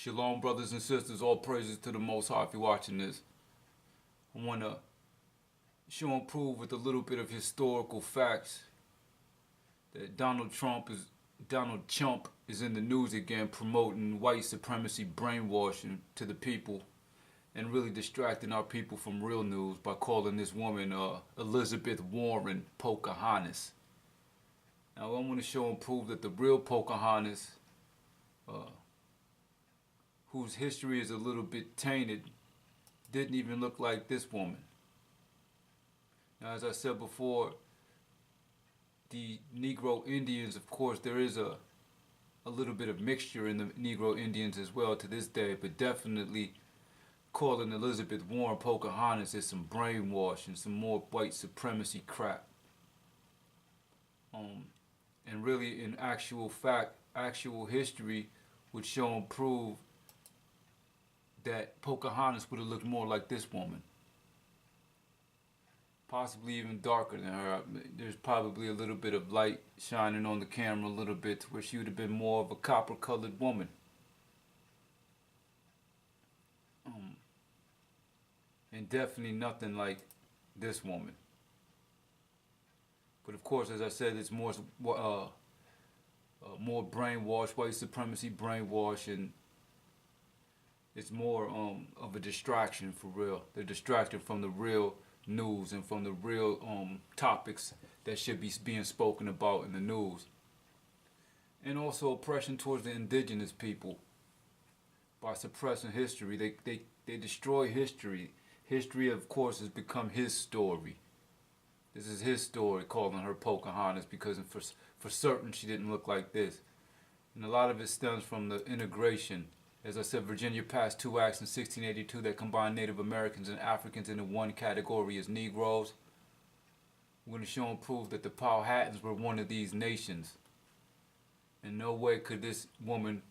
Shalom, brothers and sisters. All praises to the Most High. If you're watching this, I want to show and prove with a little bit of historical facts that Donald Chump is in the news again, promoting white supremacy brainwashing to the people and really distracting our people from real news by calling this woman Elizabeth Warren Pocahontas. Now I want to show and prove that the real Pocahontas, whose history is a little bit tainted, didn't even look like this woman. Now, as I said before, the Negro Indians, of course, there is a little bit of mixture in the Negro Indians as well to this day, but definitely calling Elizabeth Warren Pocahontas is some brainwashing, some more white supremacy crap. And really, in actual fact, actual history would show and prove that Pocahontas would have looked more like this woman. Possibly even darker than her. There's probably a little bit of light shining on the camera a little bit to where she would have been more of a copper-colored woman. And definitely nothing like this woman. But of course, as I said, it's more brainwash, white supremacy brainwash, and it's more of a distraction for real. They're distracted from the real news and from the real topics that should be being spoken about in the news. And also oppression towards the indigenous people by suppressing history. They destroy history. History, of course, has become his story. This is his story, calling her Pocahontas, because for certain she didn't look like this. And a lot of it stems from the integration. As I said, Virginia passed 2 acts in 1682 that combined Native Americans and Africans into one category as Negroes. We're going to show and prove that the Powhatans were one of these nations. In no way could this woman,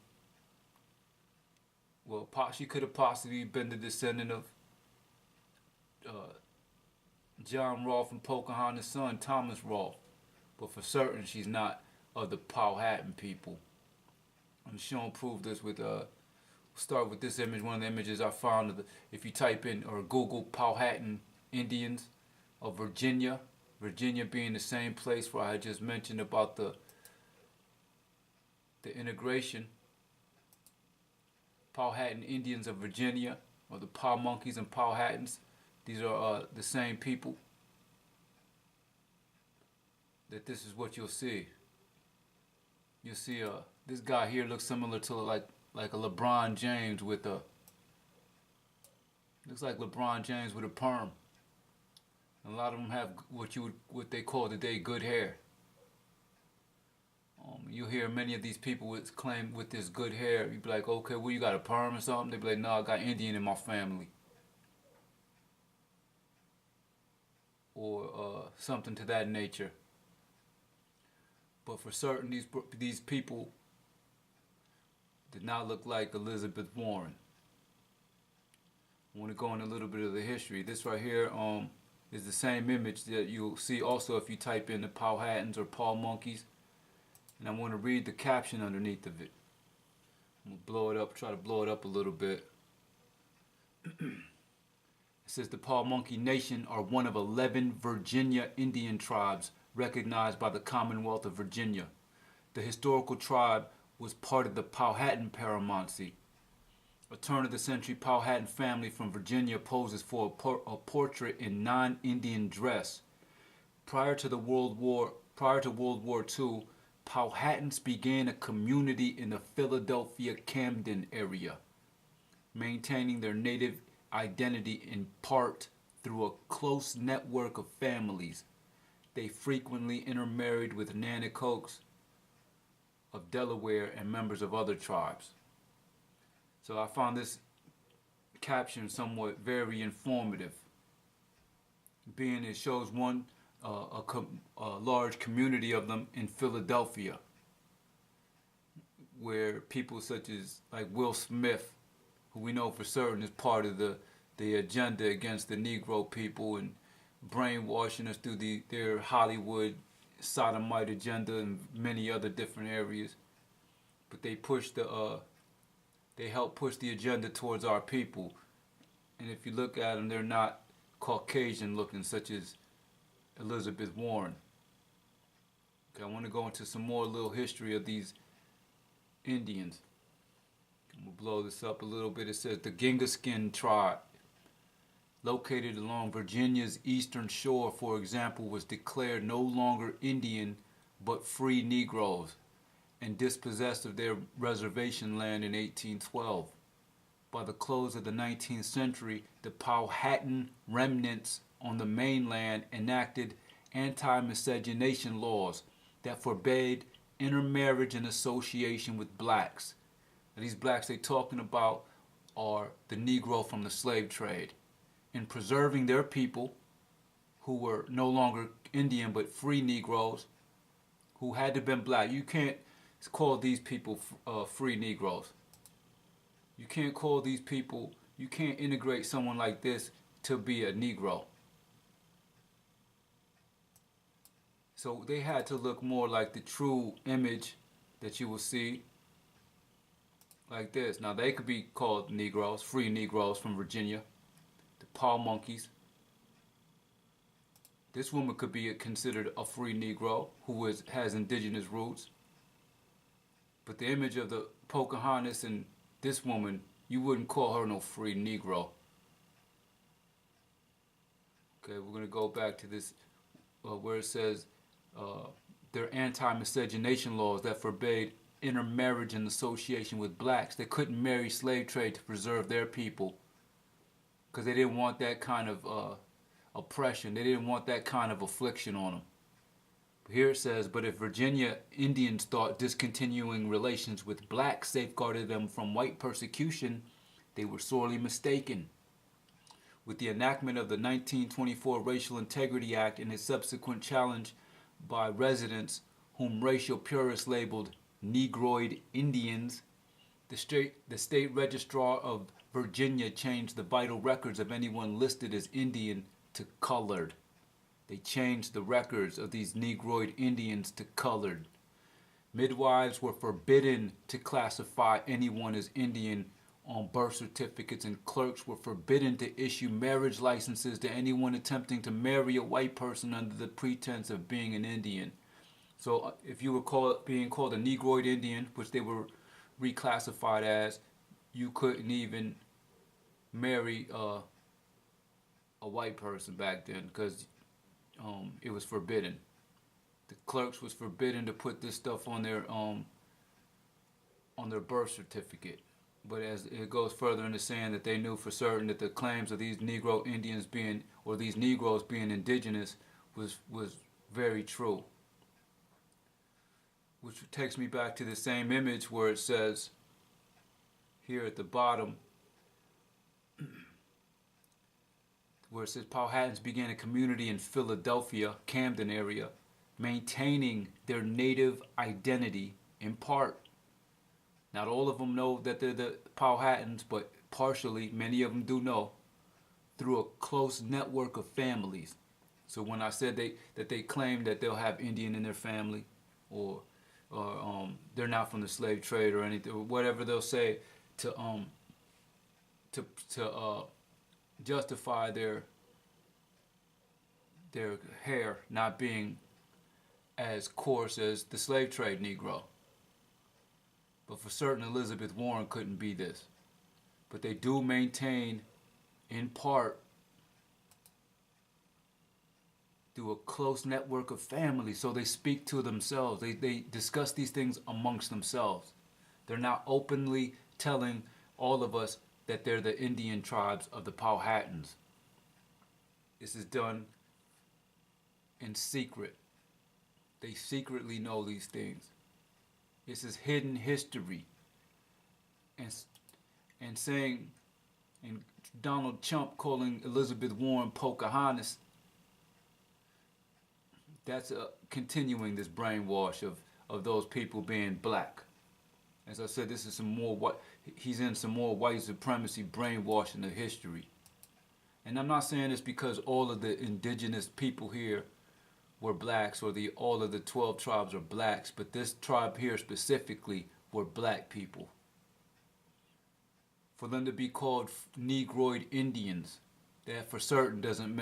well, she could have possibly been the descendant of John Rolfe and Pocahontas' son, Thomas Rolfe. But for certain, she's not of the Powhatan people. I'm show and prove this with start with this image, one of the images I found. If you type in or Google Powhatan Indians of Virginia, Virginia being the same place where I just mentioned about the integration. Powhatan Indians of Virginia, or the Pow Monkeys and Powhatans. These are the same people. That this is what you'll see. You'll see this guy here looks similar to like a LeBron James with a, looks like LeBron James with a perm. And a lot of them have what they call today good hair. You hear many of these people claim with this good hair. You be like, okay, well, you got a perm or something? They be like, no, I got Indian in my family, or something to that nature. But for certain, these people did not look like Elizabeth Warren. I want to go in a little bit of the history. This right here is the same image that you'll see also if you type in the Powhatans or Paw Monkeys. And I want to read the caption underneath of it. I'm going to blow it up, try to blow it up a little bit. It says the Paw Monkey Nation are one of 11 Virginia Indian tribes recognized by the Commonwealth of Virginia. The historical tribe was part of the Powhatan Paramountcy. A turn-of-the-century Powhatan family from Virginia poses for a portrait in non-Indian dress. Prior to World War II, Powhatans began a community in the Philadelphia Camden area, maintaining their native identity in part through a close network of families. They frequently intermarried with Nanticokes of Delaware and members of other tribes. So I found this caption somewhat very informative, being it shows a large community of them in Philadelphia, where people such as like Will Smith, who we know for certain is part of the agenda against the Negro people and brainwashing us through their Hollywood sodomite agenda and many other different areas. But they push the They help push the agenda towards our people. And if you look at them, they're not Caucasian looking, such as Elizabeth Warren. Okay, I want to go into some more little history of these Indians. I'm going to blow this up a little bit. It says the Gingaskin tribe, located along Virginia's eastern shore, for example, was declared no longer Indian but free Negroes and dispossessed of their reservation land in 1812. By the close of the 19th century, the Powhatan remnants on the mainland enacted anti-miscegenation laws that forbade intermarriage and association with blacks. Now, these blacks they're talking about are the Negro from the slave trade. In preserving their people, who were no longer Indian but free Negroes, who had to have been black. You can't call these people free Negroes. You can't call these people, you can't integrate someone like this to be a Negro. So they had to look more like the true image that you will see, like this. Now they could be called Negroes, free Negroes from Virginia, the Paw Monkeys. This woman could be considered a free Negro who has indigenous roots. But the image of the Pocahontas and this woman, you wouldn't call her no free Negro. Okay, we're going to go back to this where it says their anti-miscegenation laws that forbade intermarriage and association with blacks. They couldn't marry slave trade to preserve their people because they didn't want that kind of oppression. They didn't want that kind of affliction on them. Here it says, but if Virginia Indians thought discontinuing relations with blacks safeguarded them from white persecution, they were sorely mistaken. With the enactment of the 1924 Racial Integrity Act and its subsequent challenge by residents whom racial purists labeled Negroid Indians, the state registrar of Virginia changed the vital records of anyone listed as Indian to colored. They changed the records of these Negroid Indians to colored. Midwives were forbidden to classify anyone as Indian on birth certificates, and clerks were forbidden to issue marriage licenses to anyone attempting to marry a white person under the pretense of being an Indian. So if you were being called a Negroid Indian, which they were reclassified as, you couldn't even marry a white person back then because it was forbidden. The clerks was forbidden to put this stuff on their birth certificate. But as it goes further into saying that they knew for certain that the claims of these Negro Indians being, or these Negroes being indigenous was very true. Which takes me back to the same image where it says here at the bottom, where it says Powhatans began a community in Philadelphia, Camden area, maintaining their native identity in part. Not all of them know that they're the Powhatans, but partially, many of them do know, through a close network of families. So when I said that they claim that they'll have Indian in their family, or they're not from the slave trade or anything, or whatever they'll say to justify their hair not being as coarse as the slave trade Negro. But for certain, Elizabeth Warren couldn't be this. But they do maintain, in part, through a close network of families. So they speak to themselves. They discuss these things amongst themselves. They're not openly telling all of us that they're the Indian tribes of the Powhatans. This is done in secret. They secretly know these things. This is hidden history. And saying, and Donald Chump calling Elizabeth Warren Pocahontas, that's continuing this brainwash of those people being black. As I said, this is some more he's in some more white supremacy brainwashing of history. And I'm not saying this because all of the indigenous people here were blacks, or all of the 12 tribes are blacks, but this tribe here specifically were black people. for them to be called Negroid Indians. That for certain doesn't,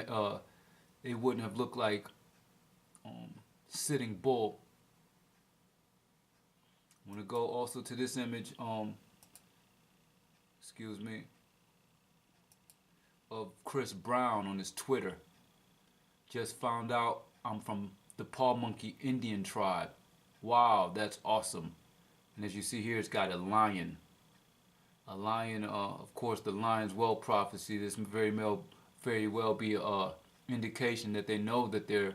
they wouldn't have looked like Sitting Bull. I'm going to go also to this image, excuse me, of Chris Brown on his Twitter. Just found out I'm from the Powhatan Indian tribe. Wow, that's awesome. And as you see here, it's got a lion. A lion, of course, the lion's well prophecy. This very well be a indication that they know that they're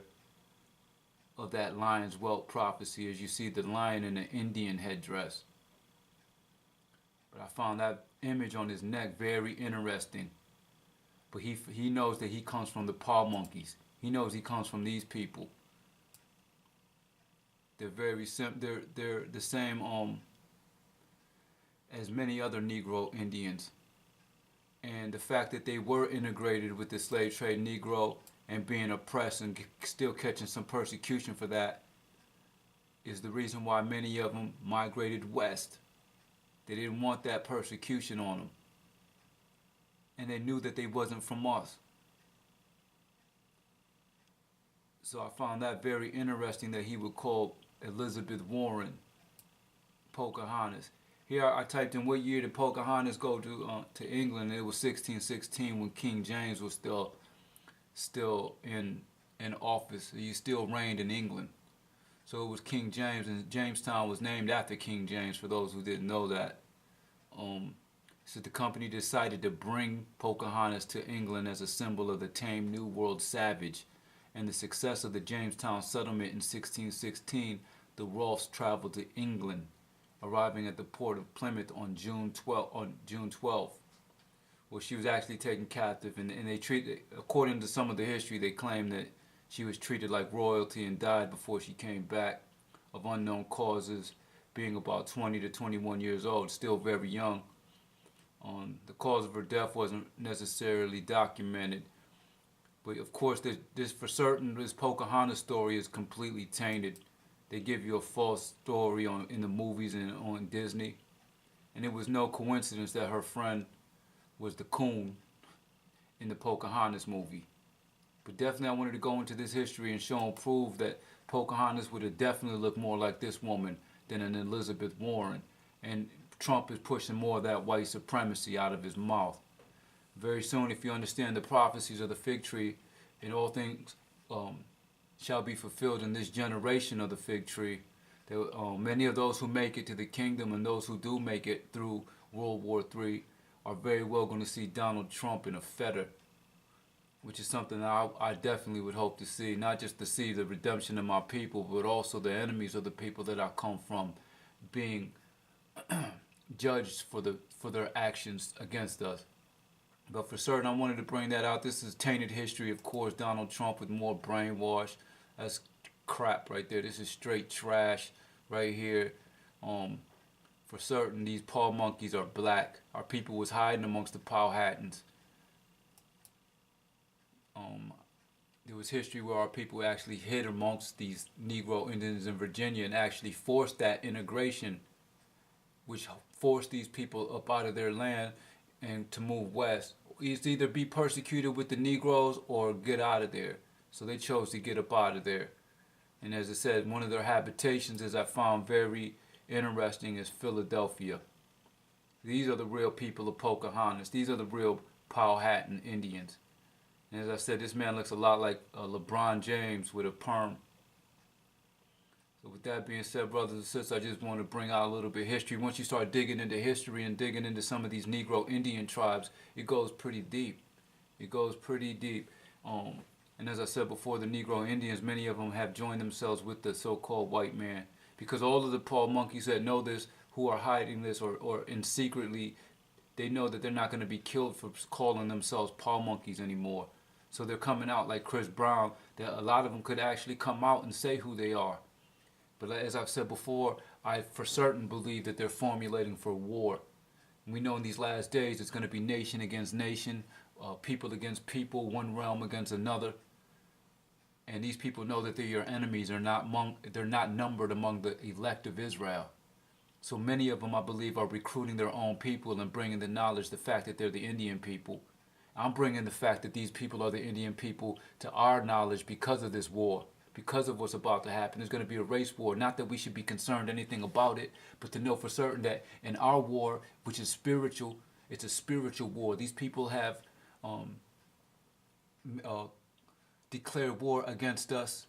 of that lion's whelp prophecy, as you see the lion in an Indian headdress. But I found that image on his neck very interesting. But he knows that he comes from the paw monkeys. He knows he comes from these people. They're very they're the same as many other Negro Indians. And the fact that they were integrated with the slave trade Negro and being oppressed and still catching some persecution for that is the reason why many of them migrated west. They didn't want that persecution on them. And they knew that they wasn't from us. So I found that very interesting that he would call Elizabeth Warren Pocahontas. Here I typed in what year did Pocahontas go to England. It was 1616 when King James was still in office. He still reigned in England. So it was King James, and Jamestown was named after King James, for those who didn't know that. So the company decided to bring Pocahontas to England as a symbol of the tame New World savage. And the success of the Jamestown settlement in 1616, the Rolfes traveled to England, arriving at the port of Plymouth on June 12th. Well, she was actually taken captive, and they treated, according to some of the history, they claim that she was treated like royalty and died before she came back of unknown causes, being about 20 to 21 years old, still very young. The cause of her death wasn't necessarily documented, but of course, this for certain, this Pocahontas story is completely tainted. They give you a false story in the movies and on Disney, and it was no coincidence that her friend was the coon in the Pocahontas movie. But definitely I wanted to go into this history and show and prove that Pocahontas would have definitely looked more like this woman than an Elizabeth Warren. And Trump is pushing more of that white supremacy out of his mouth. Very soon, if you understand the prophecies of the fig tree, and all things shall be fulfilled in this generation of the fig tree, many of those who make it to the kingdom and those who do make it through World War III are very well going to see Donald Trump in a fetter, which is something that I definitely would hope to see, not just to see the redemption of my people, but also the enemies of the people that I come from being judged for their actions against us. But for certain, I wanted to bring that out. This is tainted history, of course. Donald Trump with more brainwash. That's crap right there. This is straight trash right here. For certain, these paw monkeys are black. Our people was hiding amongst the Powhatans. There was history where our people actually hid amongst these Negro Indians in Virginia and actually forced that integration, which forced these people up out of their land and to move west. It's either be persecuted with the Negroes or get out of there. So they chose to get up out of there. And as I said, one of their habitations, as I found very interesting, is Philadelphia. These are the real people of Pocahontas. These are the real Powhatan Indians. And as I said, this man looks a lot like LeBron James with a perm. So with that being said, brothers and sisters, I just want to bring out a little bit of history. Once you start digging into history and digging into some of these Negro Indian tribes, it goes pretty deep. It goes pretty deep. And as I said before, the Negro Indians, many of them have joined themselves with the so-called white man. Because all of the paw monkeys that know this, who are hiding this or in secretly, they know that they're not going to be killed for calling themselves paw monkeys anymore. So they're coming out like Chris Brown, that a lot of them could actually come out and say who they are. But as I've said before, I for certain believe that they're formulating for war. And we know in these last days it's going to be nation against nation, people against people, one realm against another. And these people know that they're your enemies. They're not numbered among the elect of Israel. So many of them, I believe, are recruiting their own people and bringing the knowledge, the fact that they're the Indian people. I'm bringing the fact that these people are the Indian people to our knowledge because of this war, because of what's about to happen. There's going to be a race war. Not that we should be concerned anything about it, but to know for certain that in our war, which is spiritual, it's a spiritual war. These people have declared war against us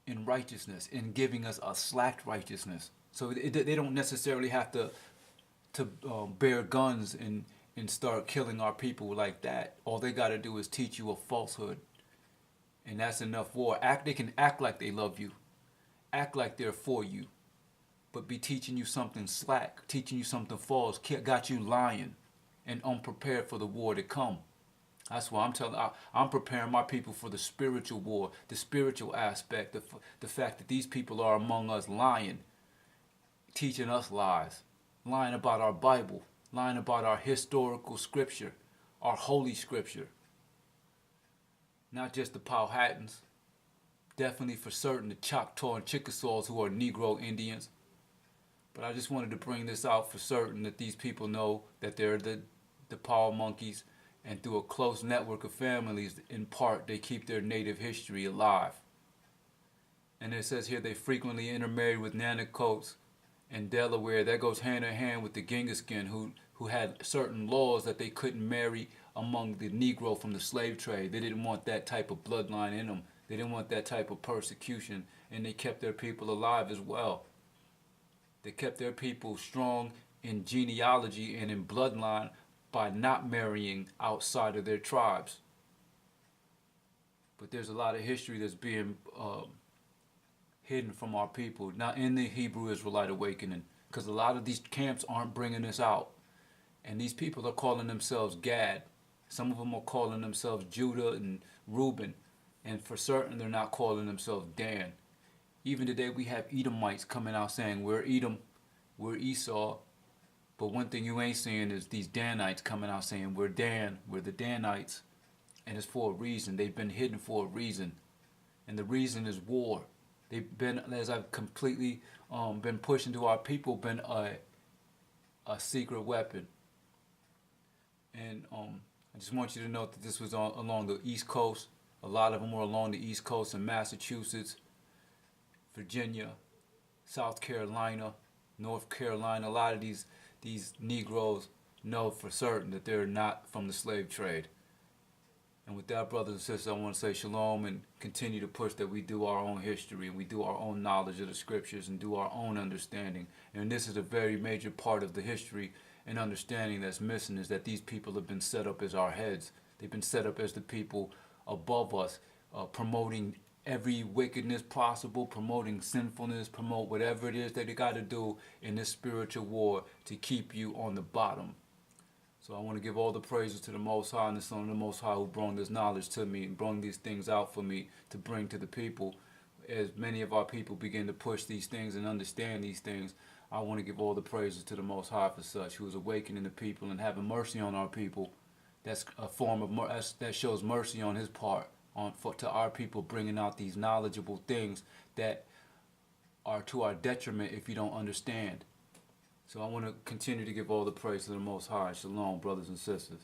in righteousness, in giving us a slacked righteousness. So they don't necessarily have to bear guns and start killing our people like that. All they got to do is teach you a falsehood, and that's enough war. They can act like they love you, act like they're for you, but be teaching you something slack, teaching you something false, got you lying and unprepared for the war to come. That's why I'm preparing my people for the spiritual war, the spiritual aspect, the fact that these people are among us lying, teaching us lies, lying about our Bible, lying about our historical scripture, our holy scripture. Not just the Powhatans, definitely for certain the Choctaw and Chickasaws who are Negro Indians. But I just wanted to bring this out for certain that these people know that they're the power monkeys, and through a close network of families, in part, they keep their native history alive. And it says here they frequently intermarried with Nanacoats and Delaware. That goes hand in hand with the Genghis-Khan, who had certain laws that they couldn't marry among the Negro from the slave trade. They didn't want that type of bloodline in them. They didn't want that type of persecution, and they kept their people alive as well. They kept their people strong in genealogy and in bloodline by not marrying outside of their tribes. But there's a lot of history that's being hidden from our people, not in the Hebrew Israelite awakening, because a lot of these camps aren't bringing this out. And these people are calling themselves Gad. Some of them are calling themselves Judah and Reuben. And for certain, they're not calling themselves Dan. Even today, we have Edomites coming out saying, we're Edom, we're Esau. But one thing you ain't seeing is these Danites coming out saying, we're Dan, we're the Danites. And it's for a reason. They've been hidden for a reason. And the reason is war. They've been, as I've completely been pushing to our people, been a secret weapon. And I just want you to know that this was along the East Coast. A lot of them were along the East Coast in Massachusetts, Virginia, South Carolina, North Carolina. A lot of these Negroes know for certain that they're not from the slave trade. And with that, brothers and sisters, I want to say shalom and continue to push that we do our own history and we do our own knowledge of the scriptures and do our own understanding. And this is a very major part of the history and understanding that's missing, is that these people have been set up as our heads. They've been set up as the people above us, promoting every wickedness possible, promoting sinfulness, promote whatever it is that they got to do in this spiritual war to keep you on the bottom. So I want to give all the praises to the Most High and the Son of the Most High who brought this knowledge to me and brought these things out for me to bring to the people. As many of our people begin to push these things and understand these things, I want to give all the praises to the Most High for such, who is awakening the people and having mercy on our people. That's a form of that shows mercy on His part to our people, bringing out these knowledgeable things that are to our detriment if you don't understand. So I want to continue to give all the praise to the Most High. Shalom, brothers and sisters.